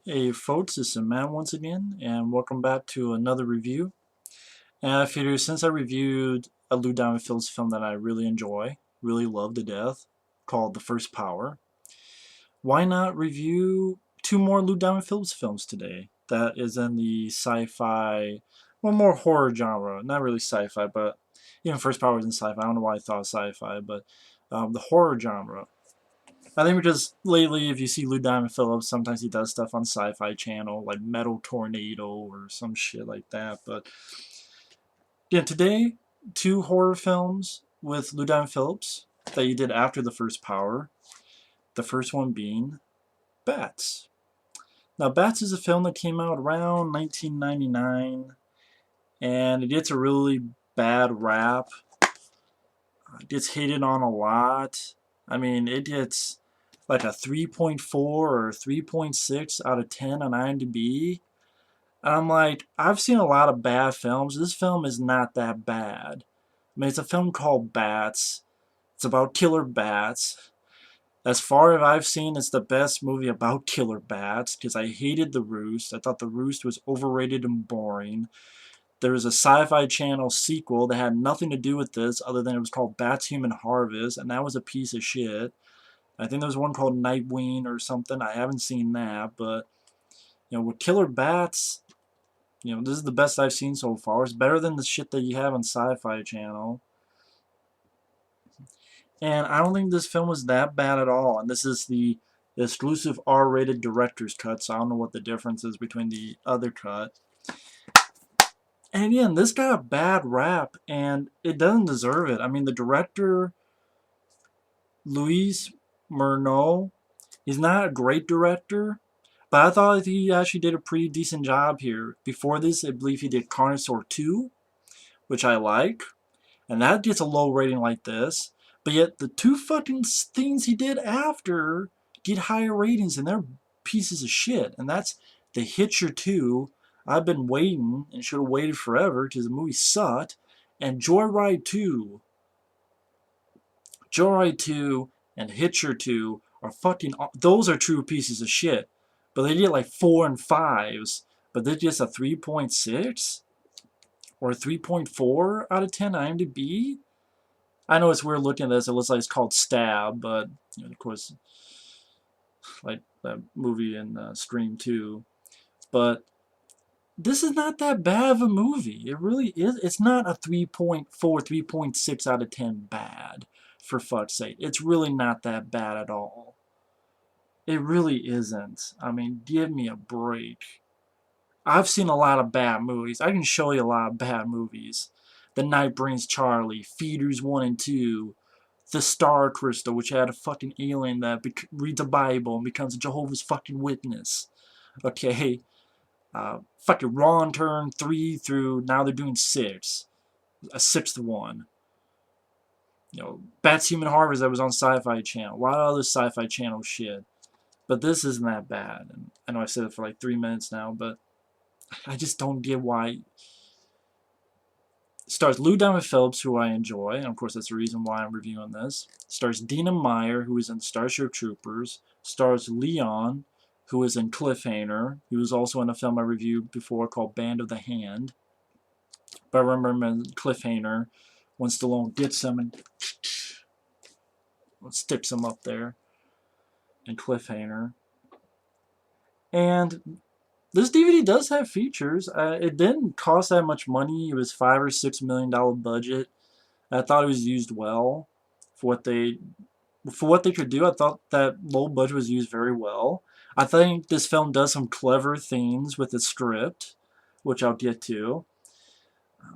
Hey folks, this is Matt once again, and welcome back to another review. And I figured since I reviewed a Lou Diamond Phillips film that I really enjoy, really love to death, called The First Power, why not review two more Lou Diamond Phillips films today? That is in the sci-fi, well, more horror genre. Not really sci-fi, but even First Power isn't sci-fi. I don't know why I thought sci-fi, but the horror genre. I think because lately, if you see Lou Diamond Phillips, sometimes he does stuff on Sci-Fi Channel, like Metal Tornado or some shit like that. But yeah, today, two horror films with Lou Diamond Phillips that you did after The First Power. The first one being Bats. Now, Bats is a film that came out around 1999, and it gets a really bad rap. It gets hated on a lot. I mean, it gets like a 3.4 or 3.6 out of 10 on IMDb. And I'm like, I've seen a lot of bad films. This film is not that bad. I mean, it's a film called Bats. It's about killer bats. As far as I've seen, it's the best movie about killer bats because I hated The Roost. I thought The Roost was overrated and boring. There was a Sci-Fi Channel sequel that had nothing to do with this other than it was called Bats Human Harvest, and that was a piece of shit. I think there's one called Nightwing or something. I haven't seen that, but with Killer Bats, this is the best I've seen so far. It's better than the shit that you have on Sci-Fi Channel. And I don't think this film was that bad at all. And this is the exclusive R-rated director's cut, so I don't know what the difference is between the other cut. And again, this got a bad rap, and it doesn't deserve it. I mean, the director, Louis Morneau, he's not a great director, but I thought he actually did a pretty decent job here. Before this, I believe he did Carnosaur 2, which I like, and that gets a low rating like this. But yet, the two fucking things he did after get higher ratings, and they're pieces of shit. And that's The Hitcher 2. I've been waiting, and should have waited forever, because the movie sucked. And Joyride 2. Joyride 2 and Hitcher 2 are fucking... Those are true pieces of shit. But they get like 4 and 5s. But they're just a 3.6? Or a 3.4 out of 10 IMDb? I know it's weird looking at this. It looks like it's called Stab, but of course, like that movie in Scream 2. But this is not that bad of a movie. It really is. It's not a 3.4, 3.6 out of 10 bad, for fuck's sake. It's really not that bad at all. It really isn't. I mean, give me a break. I've seen a lot of bad movies. I can show you a lot of bad movies. The Night Brings Charlie, Feeders 1 and 2, The Star Crystal, which had a fucking alien that reads the Bible and becomes a Jehovah's fucking Witness. Okay? Fucking Wrong Turn 3 through, now they're doing 6. A 6th one. Bats Human Harvest that was on Sci-Fi Channel. A lot of other Sci-Fi Channel shit. But this isn't that bad. And I know I said it for like 3 minutes now, but I just don't get why. Stars Lou Diamond Phillips, who I enjoy, and of course that's the reason why I'm reviewing this. Stars Dina Meyer, who is in Starship Troopers. Stars Leon, who is in Cliffhanger. He was also in a film I reviewed before called Band of the Hand. But I remember him in Cliffhanger when Stallone gets him and sticks him up there in Cliffhanger. And this DVD does have features. It didn't cost that much money. It was $5 or $6 million budget. I thought it was used well for what they could do. I thought that low budget was used very well. I think this film does some clever things with its script, which I'll get to.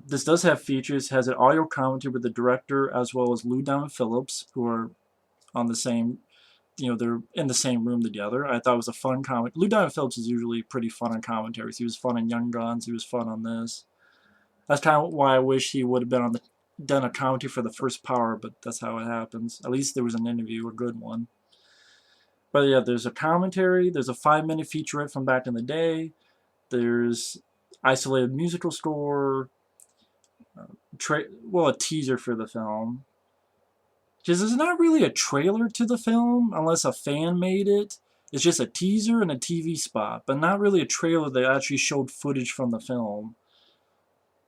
This does have features. Has an audio commentary with the director as well as Lou Diamond Phillips, who are on the same, they're in the same room together. I thought it was a fun comment. Lou Diamond Phillips is usually pretty fun on commentaries. He was fun on Young Guns. He was fun on this. That's kind of why I wish he would have been done a commentary for The First Power, but that's how it happens. At least there was an interview, a good one. But yeah, there's a commentary. There's a 5-minute featurette from back in the day. There's isolated musical score. A teaser for the film. Because there's not really a trailer to the film unless a fan made it. It's just a teaser and a TV spot, but not really a trailer that actually showed footage from the film.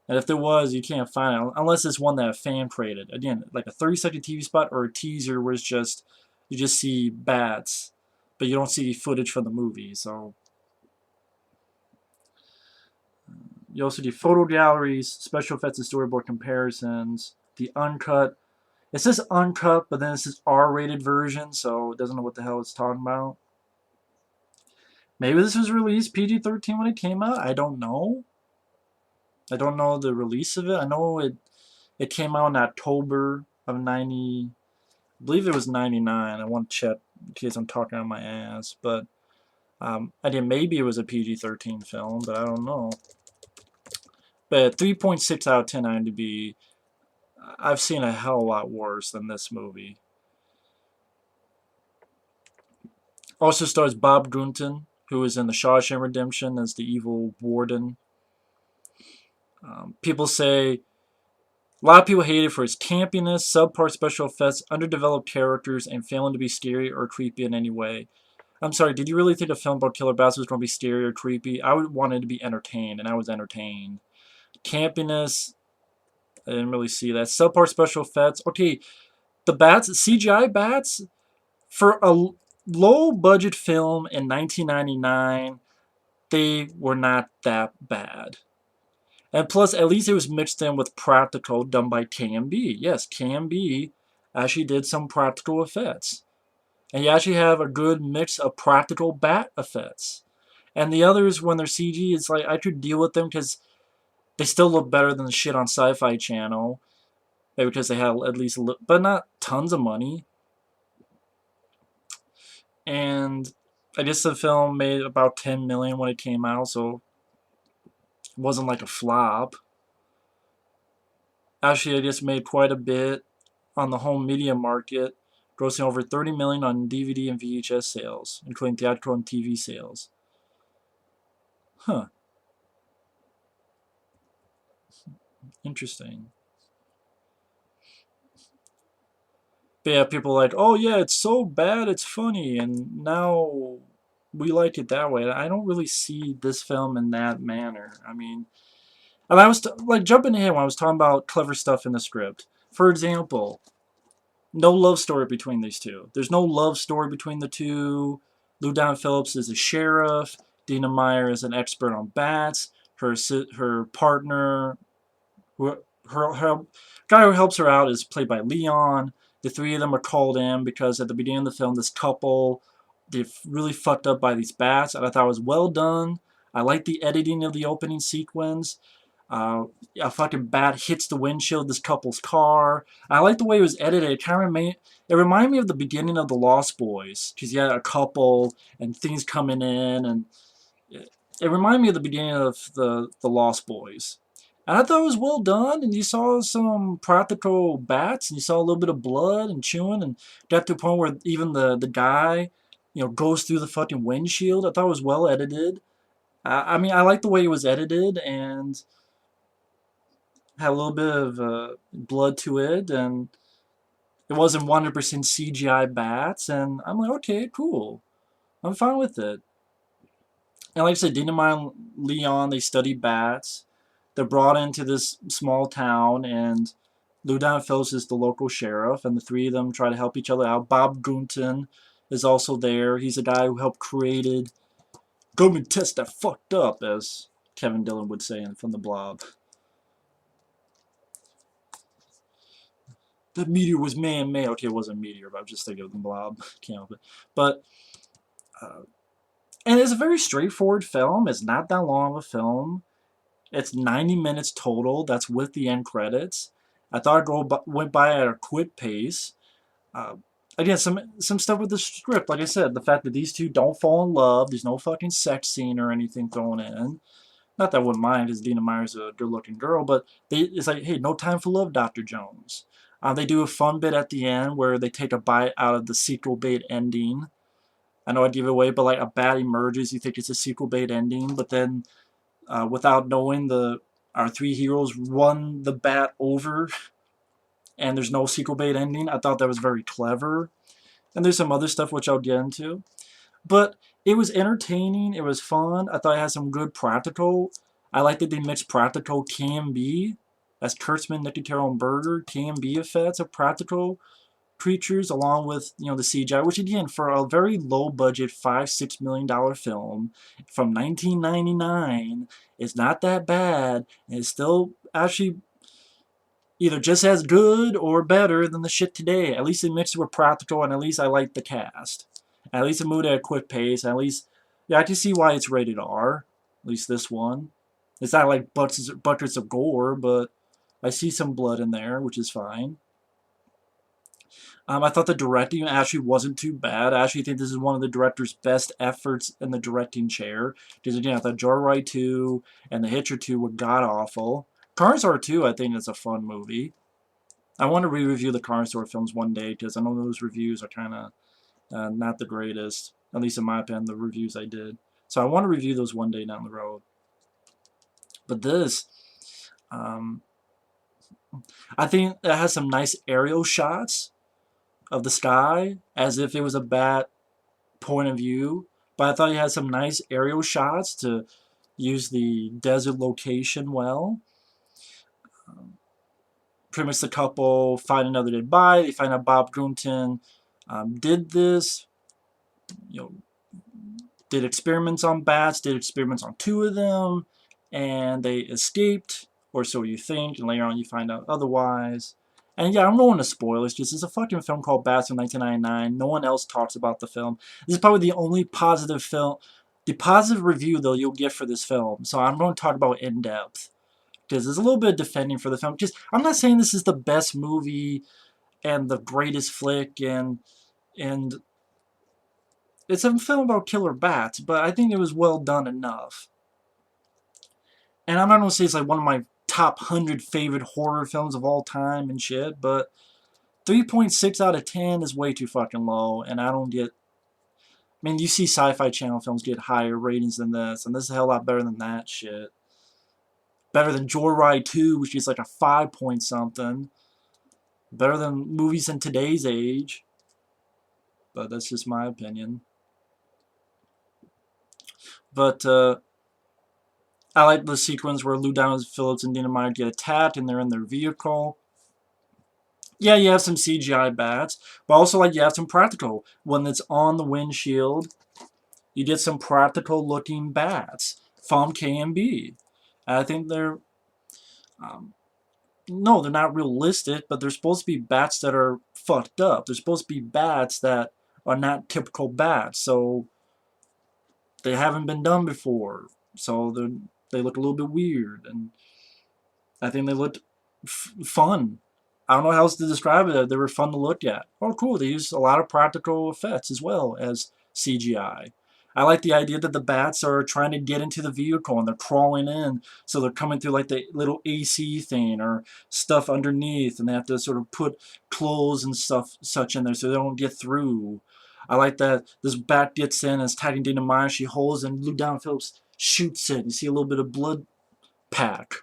And if there was, you can't find it unless it's one that a fan created. Again, like a 30-second TV spot or a teaser where it's just you just see bats, but you don't see footage from the movie. So you also do photo galleries, special effects and storyboard comparisons, the uncut. It says uncut, but then it says R-rated version, so it doesn't know what the hell it's talking about. Maybe this was released PG-13 when it came out. I don't know. I don't know the release of it. I know it came out in October of 90. I believe it was 99. I want to check in case I'm talking on my ass, but I did maybe it was a PG-13 film, but I don't know. But 3.6 out of 10 IMDb. I've seen a hell of a lot worse than this movie. Also stars Bob Gunton, who is in The Shawshank Redemption as the evil warden. People say a lot of people hate it for its campiness, subpar special effects, underdeveloped characters, and failing to be scary or creepy in any way. I'm sorry, did you really think a film about killer bats was going to be scary or creepy? I wanted to be entertained, and I was entertained. Campiness, I didn't really see that. Subpar special effects. Okay, the bats, CGI bats, for a low-budget film in 1999, they were not that bad. And plus, at least it was mixed in with practical done by KMB. Yes, KMB actually did some practical effects. And you actually have a good mix of practical bat effects. And the others, when they're CG, it's like I could deal with them because they still look better than the shit on Sci-Fi Channel. Maybe because they had at least, but not tons of money. And I guess the film made about 10 million when it came out, so it wasn't like a flop. Actually, I just made quite a bit on the home media market, grossing over 30 million on DVD and VHS sales, including theatrical and TV sales. Huh. Interesting. But yeah, people are like, oh yeah, it's so bad, it's funny, and now we like it that way. I don't really see this film in that manner. I mean, and I was like jumping ahead when I was talking about clever stuff in the script. For example, no love story between these two. There's no love story between the two. Lou Diamond Phillips is a sheriff. Dina Meyer is an expert on bats. Her partner, her guy who helps her out, is played by Leon. The three of them are called in because at the beginning of the film, this couple, they're really fucked up by these bats, and I thought it was well done. I like the editing of the opening sequence. A fucking bat hits the windshield of this couple's car. I like the way it was edited. It reminded me of the beginning of The Lost Boys, because you had a couple and things coming in, and it reminded me of the beginning of the Lost Boys. And I thought it was well done, and you saw some practical bats, and you saw a little bit of blood and chewing, and got to the point where even the guy, goes through the fucking windshield. I thought it was well edited. I mean, I like the way it was edited, and had a little bit of blood to it, and it wasn't 100% CGI bats, and I'm like, okay, cool. I'm fine with it. And like I said, Dina Meyer and Leon, they study bats. They're brought into this small town, and Lou Diamond Phillips is the local sheriff, and the three of them try to help each other out. Bob Gunton is also there. He's the guy who helped created government test that fucked up, as Kevin Dillon would say from The Blob. That meteor was man-made. Okay, it wasn't a meteor, but I was just thinking of The Blob. Can't help it. But, and it's a very straightforward film. It's not that long of a film. It's 90 minutes total. That's with the end credits. I thought it went by at a quick pace. Again, some stuff with the script. Like I said, the fact that these two don't fall in love. There's no fucking sex scene or anything thrown in. Not that I wouldn't mind, because Dina Meyer's a good-looking girl, but it's like, hey, no time for love, Dr. Jones. They do a fun bit at the end where they take a bite out of the sequel bait ending. I know I give it away, but like a bat emerges, you think it's a sequel bait ending, but then without knowing, our three heroes run the bat over, and there's no sequel bait ending. I thought that was very clever. And there's some other stuff which I'll get into. But it was entertaining. It was fun. I thought it had some good practical. I like that they mixed practical KMB, that's Kurtzman, Nicotero, and Berger, KMB effects of practical creatures along with the CGI, which again for a very low budget $5-6 million film from 1999 is not that bad, and it's still actually either just as good or better than the shit today. At least it mixed it with practical, and at least I like the cast. At least it moved at a quick pace. At least, yeah, I can see why it's rated R. At least this one. It's not like buckets of gore, but I see some blood in there, which is fine. I thought the directing actually wasn't too bad. I actually think this is one of the director's best efforts in the directing chair. Because again, I thought Joyride 2 and The Hitcher 2 were god-awful. Carnosaur 2, I think, is a fun movie. I want to re-review the Carnosaur films one day, because I know those reviews are kind of not the greatest. At least in my opinion, the reviews I did. So I want to review those one day down the road. But this, um, I think it has some nice aerial shots of the sky, as if it was a bat point of view. But I thought he had some nice aerial shots to use the desert location well. Pretty much the couple find another dead body. They find out Bob Gunton did this. Did experiments on bats. Did experiments on 2 of them, and they escaped, or so you think. And later on, you find out otherwise. And yeah, I'm going to spoilers because it's a fucking film called Bats from 1999. No one else talks about the film. This is probably the only positive film, the positive review though you'll get for this film. So I'm going to talk about in depth because there's a little bit of defending for the film. Just I'm not saying this is the best movie and the greatest flick and it's a film about killer bats, but I think it was well done enough. And I'm not going to say it's like one of my top 100 favorite horror films of all time and shit, but 3.6 out of 10 is way too fucking low, and I don't get... I mean, you see Sci-Fi Channel films get higher ratings than this, and this is a hell of a lot better than that shit. Better than Joyride 2, which is like a 5 point something. Better than movies in today's age. But that's just my opinion. But, I like the sequence where Lou Diamond Phillips and Dina Meyer get attacked and they're in their vehicle. Yeah, you have some CGI bats, but also like you have some practical. When it's on the windshield, you get some practical looking bats from KMB. I think they're no, they're not realistic, but they're supposed to be bats that are fucked up. They're supposed to be bats that are not typical bats, so they haven't been done before. So they look a little bit weird, and I think they looked fun. I don't know how else to describe it. They were fun to look at. Oh, cool. They used a lot of practical effects as well as CGI. I like the idea that the bats are trying to get into the vehicle and they're crawling in. So they're coming through like the little AC thing or stuff underneath. And they have to sort of put clothes and stuff such in there so they don't get through. I like that this bat gets in and is attacking Dina Meyer. She holds and Lou Diamond Phillips shoots it. You see a little bit of blood pack.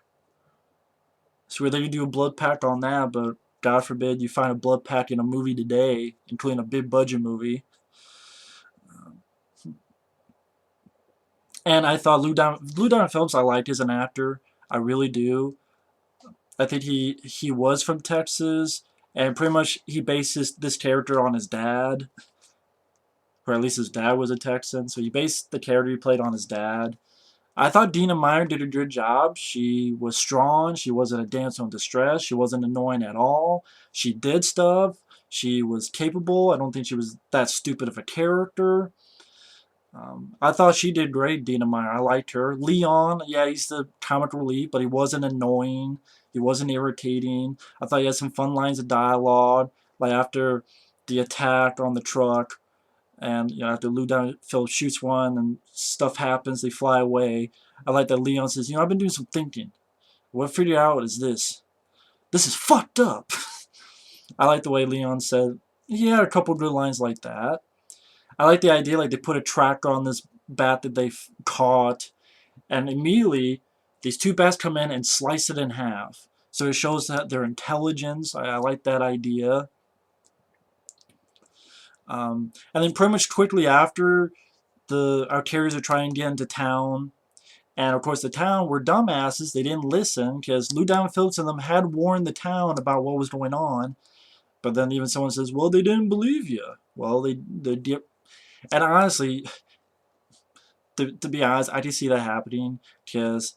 So whether you do a blood pack on that, but God forbid you find a blood pack in a movie today, including a big budget movie. And I thought Lou Diamond Phillips I like as an actor. I really do. I think he was from Texas, and pretty much he based this character on his dad, or at least his dad was a Texan. So he based the character he played on his dad. I thought Dina Meyer did a good job. She was strong. She wasn't a damsel in distress. She wasn't annoying at all. She did stuff. She was capable. I don't think she was that stupid of a character. I thought she did great, Dina Meyer. I liked her. Leon, yeah, he's the comic relief, but he wasn't annoying. He wasn't irritating. I thought he had some fun lines of dialogue, like after the attack on the truck. And after Lou Diamond Phillips shoots one and stuff happens, they fly away. I like that Leon says, I've been doing some thinking. What I figured out is this. This is fucked up. I like the way Leon said, he had a couple good lines like that. I like the idea, like they put a tracker on this bat that they caught, and immediately these 2 bats come in and slice it in half. So it shows that their intelligence. I like that idea. And then pretty much quickly after, our carriers are trying to get into town. And of course, the town were dumbasses. They didn't listen because Lou Diamond Phillips and them had warned the town about what was going on. But then even someone says, "Well, they didn't believe you." Well, they did. And honestly, to be honest, I can see that happening because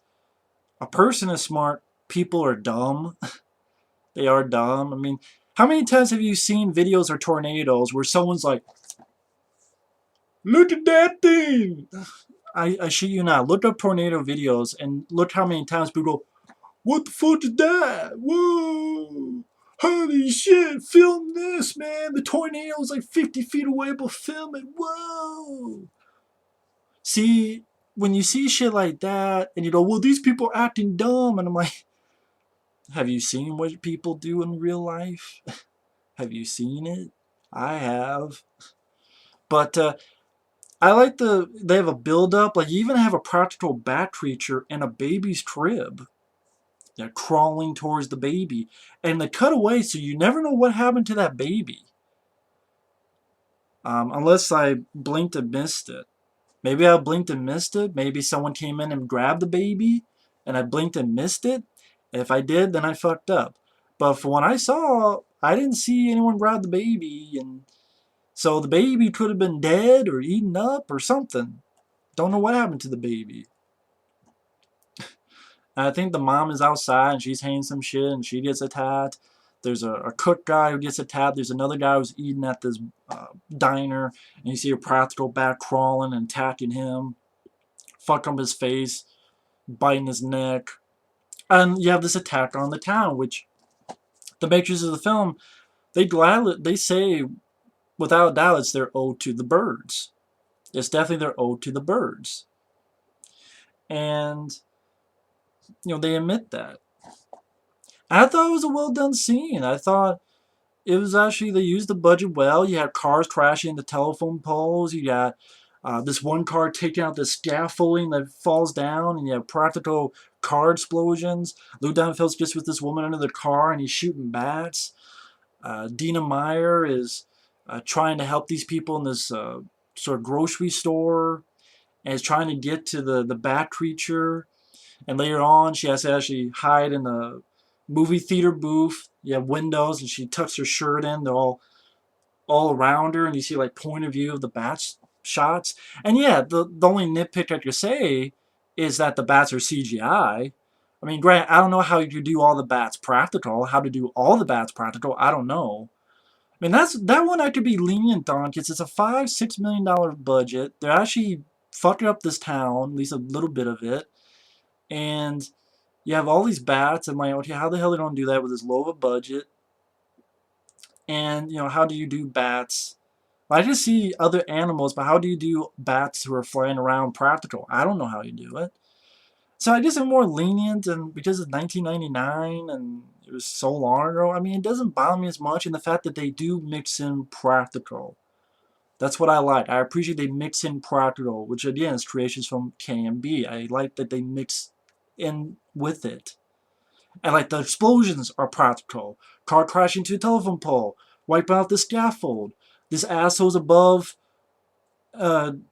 a person is smart. People are dumb. They are dumb. I mean, how many times have you seen videos or tornadoes where someone's like, "Look at that thing"? I shit you not. Look up tornado videos and look how many times people go, "What the fuck is that? Whoa! Holy shit! Film this, man! The tornado's like 50 feet away, but film it! Whoa!" See, when you see shit like that, and you go, "Well, these people are acting dumb," and I'm like, have you seen what people do in real life? Have you seen it? I have. But I like they have a build up. Like you even have a practical bat creature in a baby's crib. They're crawling towards the baby. And they cut away so you never know what happened to that baby. Unless I blinked and missed it. Maybe I blinked and missed it. Maybe someone came in and grabbed the baby and I blinked and missed it. If I did, then I fucked up. But for what I saw, I didn't see anyone grab the baby. And so the baby could have been dead or eaten up or something. Don't know what happened to the baby. I think the mom is outside and she's hanging some shit and she gets attacked. There's a cook guy who gets attacked. There's another guy who's eating at this diner, and you see a practical bat crawling and attacking him, fucking up his face, biting his neck. And you have this attack on the town, which the makers of the film, they say without a doubt it's their ode to the birds. It's definitely their ode to the birds. And, they admit that. I thought it was a well done scene. I thought it was actually, they used the budget well. You had cars crashing into telephone poles. You got this one car taking out the scaffolding that falls down, and you have practical car explosions. Lou Diamond Phillips gets with this woman under the car, and he's shooting bats. Dina Meyer is trying to help these people in this sort of grocery store, and is trying to get to the bat creature. And later on, she has to actually hide in the movie theater booth. You have windows, and she tucks her shirt in. They're all around her, and you see like point of view of the bats shots. And yeah, the only nitpick I could say is that the bats are CGI. I mean, Grant, I don't know how you do all the bats practical. How to do all the bats practical, I don't know. I mean, that one I could be lenient on because it's a $5-6 million budget. They're actually fucking up this town, at least a little bit of it, and you have all these bats. And like, okay, how the hell are they gonna do that with this low of a budget? And how do you do bats? I just see other animals, but how do you do bats who are flying around practical? I don't know how you do it. So I just am more lenient, and because it's 1999 and it was so long ago, I mean, it doesn't bother me as much in the fact that they do mix in practical. That's what I like. I appreciate they mix in practical, which again is creations from KMB. I like that they mix in with it. And like the explosions are practical. Car crashing into a telephone pole, wiping out the scaffold. This asshole's above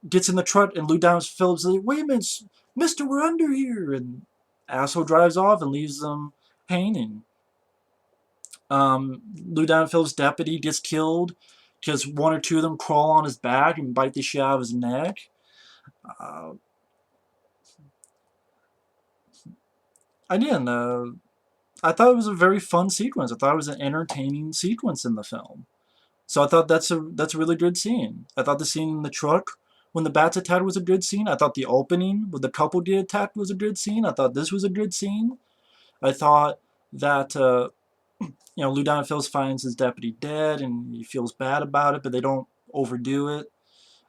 gets in the truck, and Lou Diamond Phillips is like, "Wait a minute, mister, we're under here." And asshole drives off and leaves them hanging. Lou Diamond Phillips' deputy gets killed because one or two of them crawl on his back and bite the shit out of his neck. Uh, Again, I thought it was a very fun sequence. I thought it was an entertaining sequence in the film. So I thought that's a really good scene. I thought the scene in the truck when the bats attacked was a good scene. I thought the opening with the couple get attacked was a good scene. I thought this was a good scene. I thought that Lou Diamond Phillips finds his deputy dead and he feels bad about it, but they don't overdo it.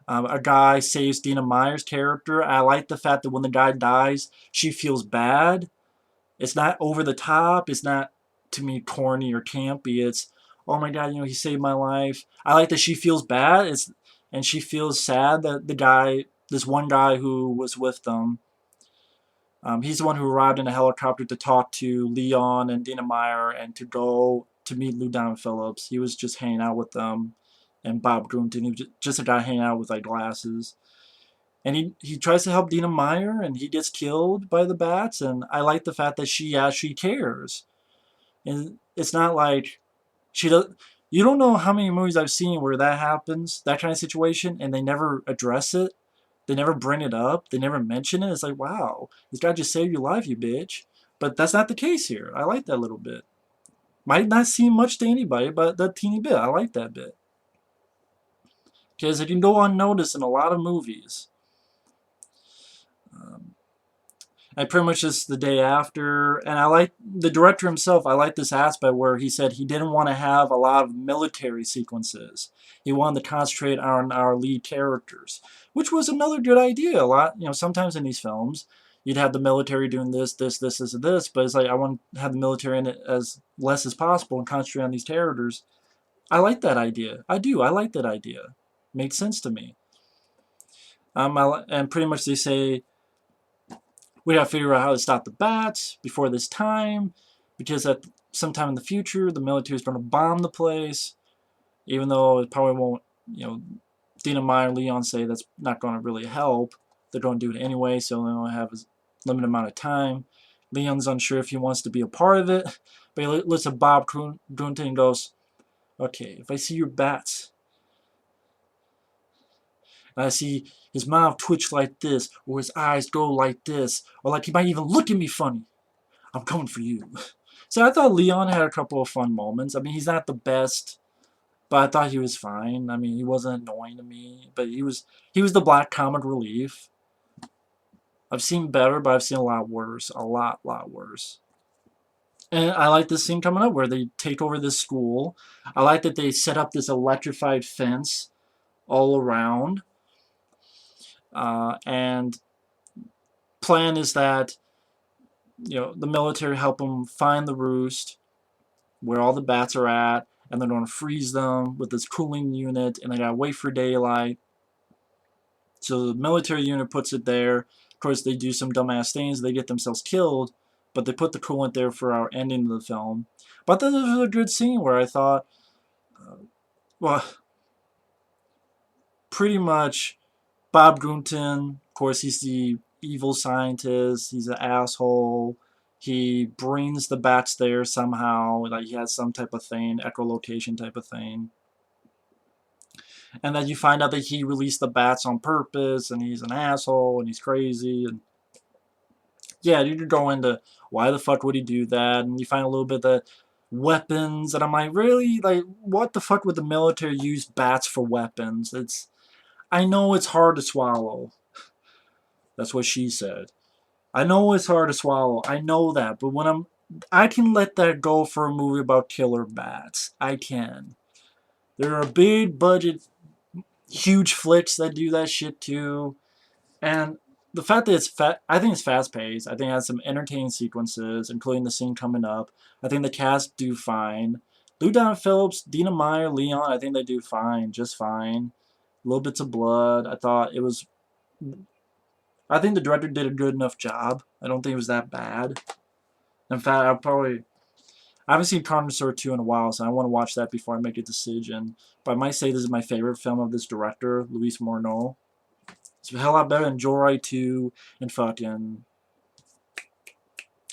A guy saves Dina Meyer's character. I like the fact that when the guy dies, she feels bad. It's not over the top. It's not, to me, corny or campy. It's, oh my god, he saved my life. I like that she feels bad. And she feels sad that this one guy who was with them, he's the one who arrived in a helicopter to talk to Leon and Dina Meyer and to go to meet Lou Diamond Phillips. He was just hanging out with them, and Bob Gunton. He was just a guy hanging out with like glasses. and he tries to help Dina Meyer, and he gets killed by the bats. And I like the fact that she actually cares, and it's not like she does. You don't know how many movies I've seen where that happens, that kind of situation, and they never address it. They never bring it up. They never mention it. It's like, wow, this guy just saved your life, you bitch. But that's not the case here. I like that little bit. Might not seem much to anybody, but that teeny bit, I like that bit. Because it can go unnoticed in a lot of movies. Um, and pretty much just the day after, and I like the director himself. I like this aspect where he said he didn't want to have a lot of military sequences. He wanted to concentrate on our lead characters, which was another good idea. A lot, sometimes in these films, you'd have the military doing this, but it's like I want to have the military in it as less as possible and concentrate on these characters. I like that idea. I do. I like that idea. Makes sense to me. And pretty much they say we gotta figure out how to stop the bats before this time, because at sometime in the future the military is going to bomb the place, even though it probably won't. Dina Meyer and Leon say that's not going to really help. They're going to do it anyway, so they only have a limited amount of time. Leon's unsure if he wants to be a part of it, but he looks at Bob Gunton and goes, "Okay, if I see your bats, and I see his mouth twitch like this, or his eyes go like this, or like he might even look at me funny, I'm coming for you." So I thought Leon had a couple of fun moments. I mean, he's not the best, but I thought he was fine. I mean, he wasn't annoying to me, but he was the black comic relief. I've seen better, but I've seen a lot worse. A lot worse. And I like this scene coming up where they take over this school. I like that they set up this electrified fence all around. And plan is that the military help them find the roost where all the bats are at, and they're going to freeze them with this cooling unit, and they gotta wait for daylight. So the military unit puts it there. Of course, they do some dumbass things. They get themselves killed, but they put the coolant there for our ending of the film. But this was a good scene where I thought, well, pretty much Bob Gunton, of course, he's the evil scientist. He's an asshole. He brings the bats there somehow. Like he has some type of thing, echolocation type of thing. And then you find out that he released the bats on purpose, and he's an asshole, and he's crazy. And yeah, you could go into why the fuck would he do that, and you find a little bit of the weapons, and I'm like, really? Like, what the fuck would the military use bats for weapons? I know it's hard to swallow. That's what she said. I know it's hard to swallow. I know that, but I can let that go for a movie about killer bats. I can. There are big budget, huge flicks that do that shit too, and the fact that I think it's fast paced. I think it has some entertaining sequences, including the scene coming up. I think the cast do fine. Lou Diamond Phillips, Dina Meyer, Leon, I think they do fine, just fine. Little bits of blood. I think the director did a good enough job. I don't think it was that bad. In fact, I haven't seen Carnosaur 2 in a while, so I want to watch that before I make a decision. But I might say this is my favorite film of this director, Louis Morneau. It's a hell lot better than Joyride 2 and fucking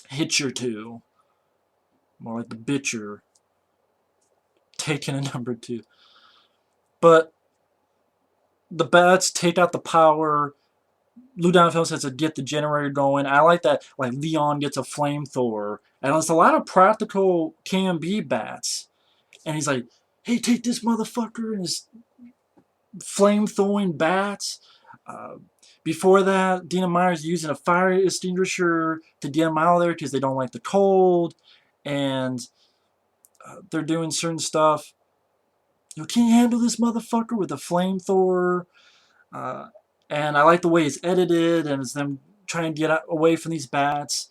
Hitcher 2. More like The Bitcher. Taken a number 2. But the bats take out the power. Lou Diamond Phillips has to get the generator going. I like that. Like Leon gets a flamethrower, and it's a lot of practical KMB bats. And he's like, "Hey, take this motherfucker!" and his flame-throwing bats. Before that, Dina Meyer's using a fire extinguisher to get them out of there because they don't like the cold, and they're doing certain stuff. Can you handle this motherfucker with a flamethrower? And I like the way it's edited, and it's them trying to get away from these bats.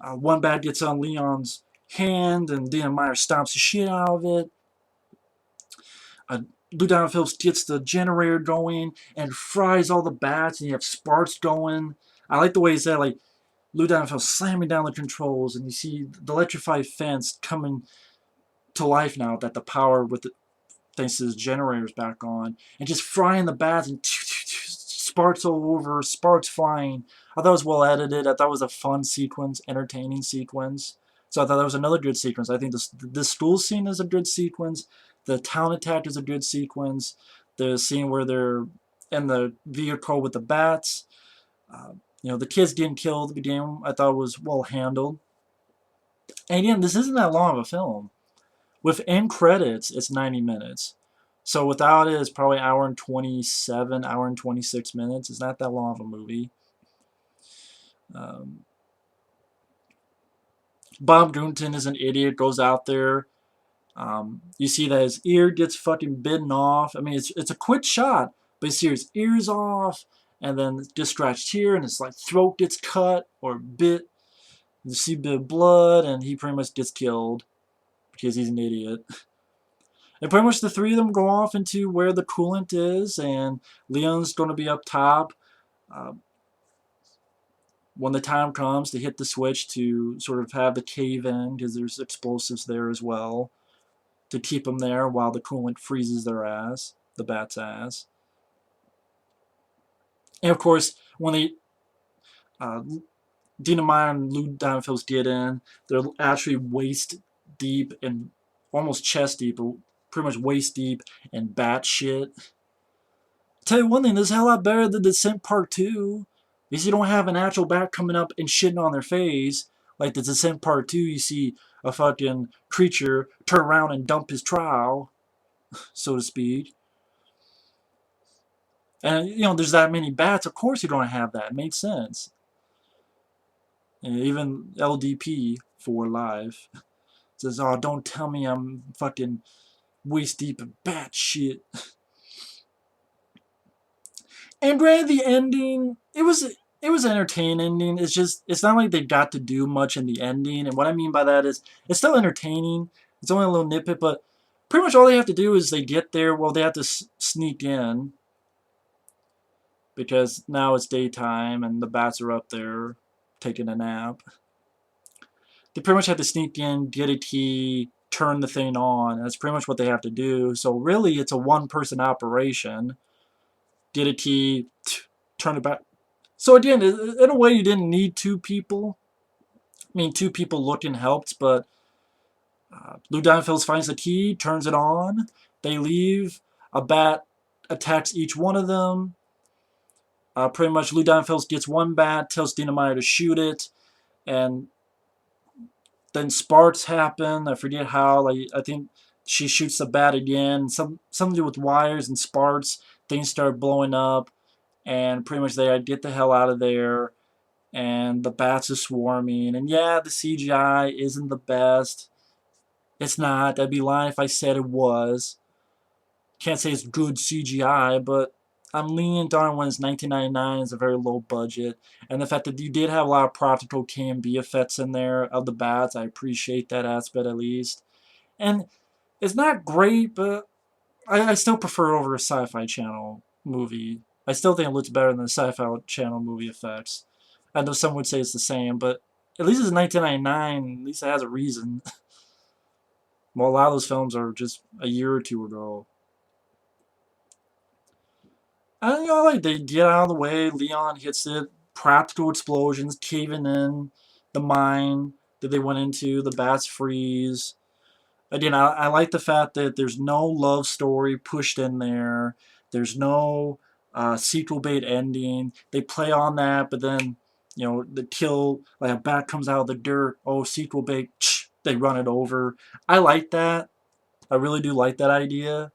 One bat gets on Leon's hand, and Dina Meyer stomps the shit out of it. Lou Diamond Phillips gets the generator going and fries all the bats, and you have sparks going. I like the way it's that, like, Lou Diamond Phillips slamming down the controls, and you see the electrified fence coming to life now that the power thanks to his generator's back on, and just frying the bats and sparks all over, sparks flying. I thought it was well edited. I thought it was a fun sequence, entertaining sequence. So I thought that was another good sequence. I think this school scene is a good sequence. The town attack is a good sequence. The scene where they're in the vehicle with the bats. Uh, the kids getting killed at the beginning, I thought was well handled. And again, this isn't that long of a film. With end credits, it's 90 minutes. So without it, it's probably hour and 27, hour and 26 minutes. It's not that long of a movie. Bob Gunton is an idiot, goes out there. You see that his ear gets fucking bitten off. I mean, it's a quick shot, but you see his ears off, and then just scratched here, and his like throat gets cut or bit. You see a bit of blood, and he pretty much gets killed because he's an idiot. And pretty much the three of them go off into where the coolant is, and Leon's going to be up top. When the time comes to hit the switch to sort of have the cave in, because there's explosives there as well, to keep them there while the coolant freezes their ass, the bat's ass. And of course, when they Dina Meyer and Lou Diamond Phillips get in, they're actually waist deep and almost chest deep, or pretty much waist deep in bat shit. Tell you one thing, this is a hell lot better than Descent Part 2. At least you don't have an actual bat coming up and shitting on their face. Like the Descent Part 2, you see a fucking creature turn around and dump his trowel, so to speak. And, there's that many bats. Of course you don't have that. It made sense. And even LDP for life says, oh, don't tell me I'm fucking waist deep in bat shit. And granted, the ending, it was an entertaining ending. It's not like they got to do much in the ending. And what I mean by that is, it's still entertaining. It's only a little nitpick, but pretty much all they have to do is they get there. Well, they have to sneak in, because now it's daytime and the bats are up there taking a nap. They pretty much have to sneak in, get a key, turn the thing on. That's pretty much what they have to do. So really, it's a one-person operation. Get a key, turn it back. So again, in a way, you didn't need two people. I mean, two people looking helped, but Lou Diamond Phillips finds the key, turns it on. They leave. A bat attacks each one of them. Pretty much, Lou Diamond Phillips gets one bat, tells Dina Meyer to shoot it, and then sparks happen. I forget how. I think she shoots the bat again. Something to do with wires and sparks. Things start blowing up, and pretty much they get the hell out of there. And the bats are swarming. And yeah, the CGI isn't the best. It's not. I'd be lying if I said it was. Can't say it's good CGI, but I'm lenient on when it's 1999. It's a very low budget. And the fact that you did have a lot of practical KMB effects in there of the bats, I appreciate that aspect at least. And it's not great, but I still prefer it over a Sci-Fi Channel movie. I still think it looks better than the Sci-Fi Channel movie effects. I know some would say it's the same, but at least it's 1999. At least it has a reason. Well, a lot of those films are just a year or two ago. And like they get out of the way. Leon hits it. Practical explosions, caving in the mine that they went into. The bats freeze. Again, I like the fact that there's no love story pushed in there. There's no sequel bait ending. They play on that, but then the kill, like a bat comes out of the dirt. Oh, sequel bait. They run it over. I like that. I really do like that idea.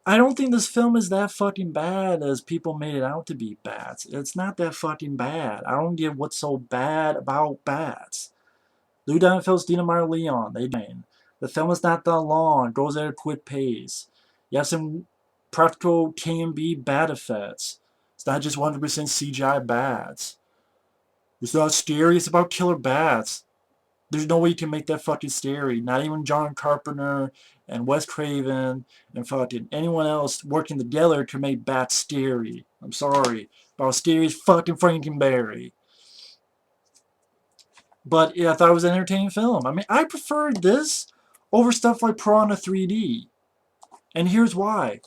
I don't think this film is that fucking bad as people made it out to be bats. It's not that fucking bad. I don't get what's so bad about bats. Lou Diamond Phillips, Dina Meyer, Leon, they train. The film is not that long. It goes at a quick pace. You have some practical KMB bat effects. It's not just 100% CGI bats. It's not scary. It's about killer bats. There's no way you can make that fucking scary. Not even John Carpenter and Wes Craven and fucking anyone else working together to make bats scary. I'm sorry. But scary as fucking Frankenberry. But yeah, I thought it was an entertaining film. I mean, I preferred this over stuff like Piranha 3D. And here's why.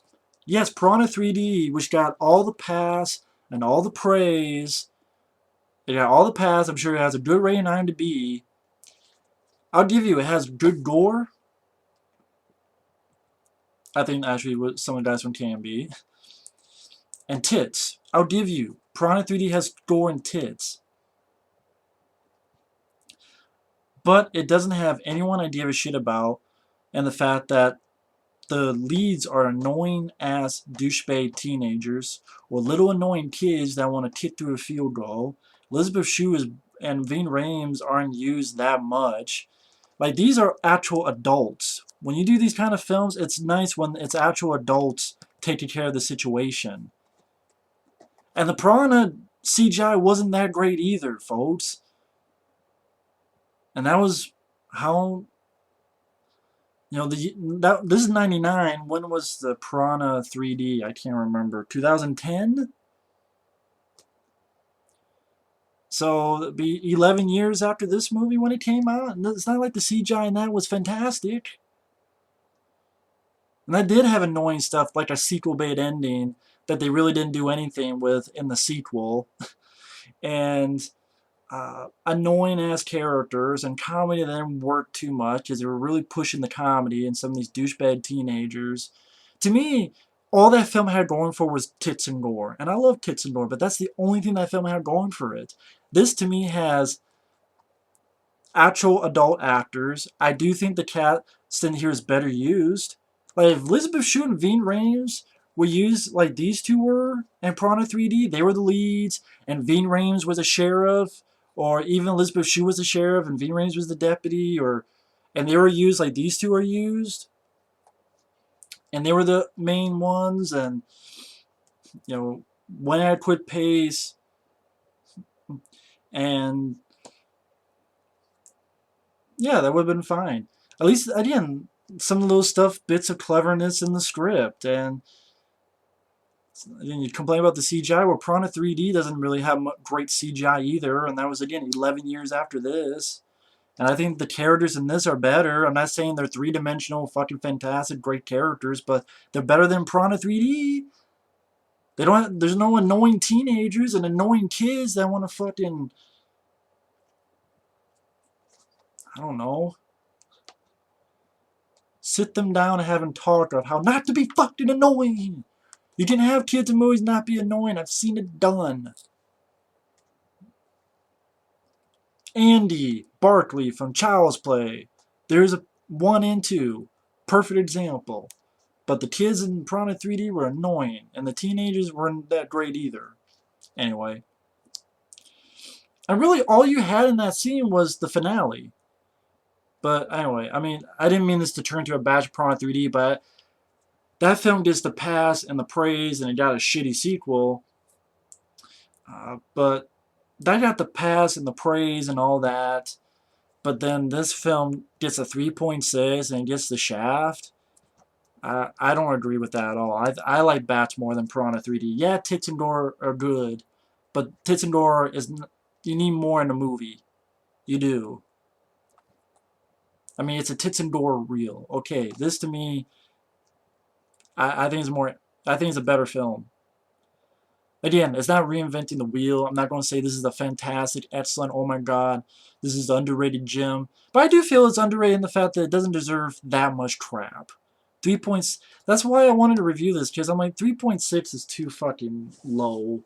Yes, Piranha 3D, which got all the pass and all the praise. It got all the pass. I'm sure it has a good rating on IMDb. I'll give you, it has good gore. I think actually what some of the guys from KMB. And tits. I'll give you, Piranha 3D has gore and tits. But it doesn't have anyone I give a shit about, and the fact that the leads are annoying ass douchebag teenagers or little annoying kids that want to kick through a field goal. Elizabeth Shue and Ving Rhames aren't used that much. Like, these are actual adults. When you do these kind of films, it's nice when it's actual adults taking care of the situation. And the Piranha CGI wasn't that great either, folks. And that was how, this is 99. When was the Piranha 3D? I can't remember. 2010? So it'd be 11 years after this movie when it came out. And it's not like the CGI in that was fantastic. And that did have annoying stuff, like a sequel bait ending that they really didn't do anything with in the sequel. And annoying ass characters, and comedy that didn't work too much because they were really pushing the comedy and some of these douchebag teenagers. To me, all that film had going for was tits and gore. And I love tits and gore, but that's the only thing that film had going for it. This, to me, has actual adult actors. I do think the cast in here is better used. Like, if Elizabeth Shue and Ving Rhames were used like these two were in Piranha 3D, they were the leads, and Ving Rhames was a sheriff, or even Elizabeth Shue was the sheriff and Ving Rhames was the deputy, and they were used like these two are used, and they were the main ones, and went at a quick pace, and yeah, that would have been fine. At least, again, some of those stuff, bits of cleverness in the script, and then you complain about the CGI. Well, Piranha 3D doesn't really have great CGI either, and that was, again, 11 years after this. And I think the characters in this are better. I'm not saying they're three-dimensional, fucking fantastic, great characters, but they're better than Piranha 3D. There's no annoying teenagers and annoying kids that want to fucking, I don't know, sit them down and have them talk of how not to be fucking annoying. You can have kids in movies not be annoying. I've seen it done. Andy Barkley from Child's Play. There's a 1 and 2. Perfect example. But the kids in Piranha 3D were annoying, and the teenagers weren't that great either. Anyway. And really, all you had in that scene was the finale. But anyway, I mean, I didn't mean this to turn to a bash of Piranha 3D, but that film gets the pass and the praise, and it got a shitty sequel. But that got the pass and the praise and all that. But then this film gets a 3.6 and it gets the shaft. I don't agree with that at all. I like Bats more than Piranha 3D. Yeah, tits and gore are good, but tits and gore is, you need more in a movie. You do. I mean, it's a tits and gore reel. Okay, this to me, I think it's a better film. Again, it's not reinventing the wheel. I'm not going to say this is a fantastic, excellent, oh my god, this is the underrated gem. But I do feel it's underrated in the fact that it doesn't deserve that much crap. 3 points. That's why I wanted to review this, because I'm like, 3.6 is too fucking low.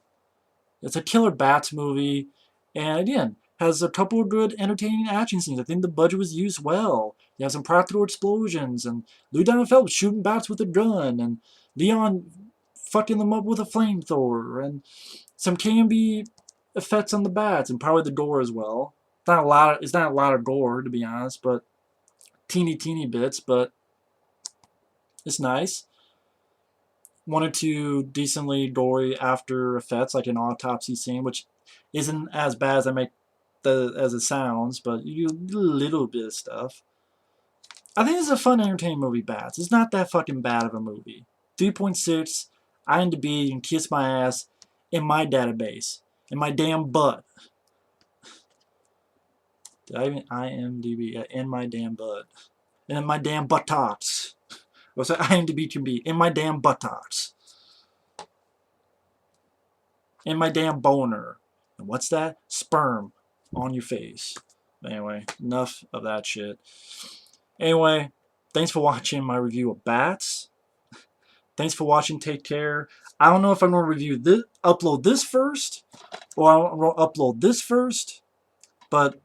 It's a killer Bats movie, and again, has a couple of good, entertaining action scenes. I think the budget was used well. You have some practical explosions, and Lou Diamond Phillips shooting bats with a gun, and Leon fucking them up with a flamethrower, and some KMB effects on the bats, and probably the gore as well. It's not a lot of gore, to be honest, but teeny bits, but it's nice. 1 or 2 decently gory after effects, like an autopsy scene, which isn't as bad as it sounds, but you do a little bit of stuff. I think it's a fun, entertaining movie, Bats. It's not that fucking bad of a movie. 3.6, IMDb, you can kiss my ass in my database. In my damn butt. Did I even IMDb? Yeah, in my damn butt. And in my damn buttocks. What's that IMDb can be? In my damn buttocks. and my damn boner. And what's that? Sperm on your face. Anyway, enough of that shit. Anyway, thanks for watching my review of bats. Thanks for watching. Take care. I don't know if I'm going to review this, upload this first, or I'm going to upload this first. But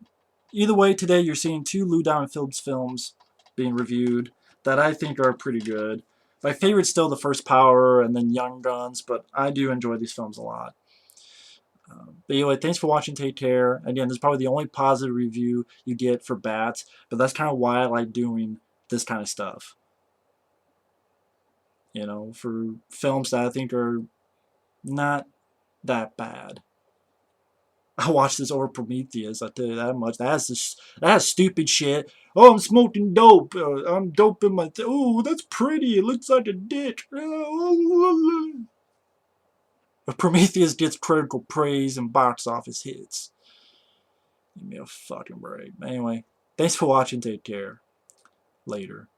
either way, today you're seeing 2 Lou Diamond Phillips films being reviewed that I think are pretty good. My favorite's still The First Power and then Young Guns, but I do enjoy these films a lot. But anyway, thanks for watching. Take care. Again, this is probably the only positive review you get for bats, but that's kind of why I like doing this kind of stuff. You know, for films that I think are not that bad. I watched this over Prometheus, I tell you that much. That's stupid shit. Oh, I'm smoking dope. I'm doping my... Oh, that's pretty. It looks like a dick. But Prometheus gets critical praise and box office hits. Give me a fucking break. Anyway, thanks for watching. Take care. Later.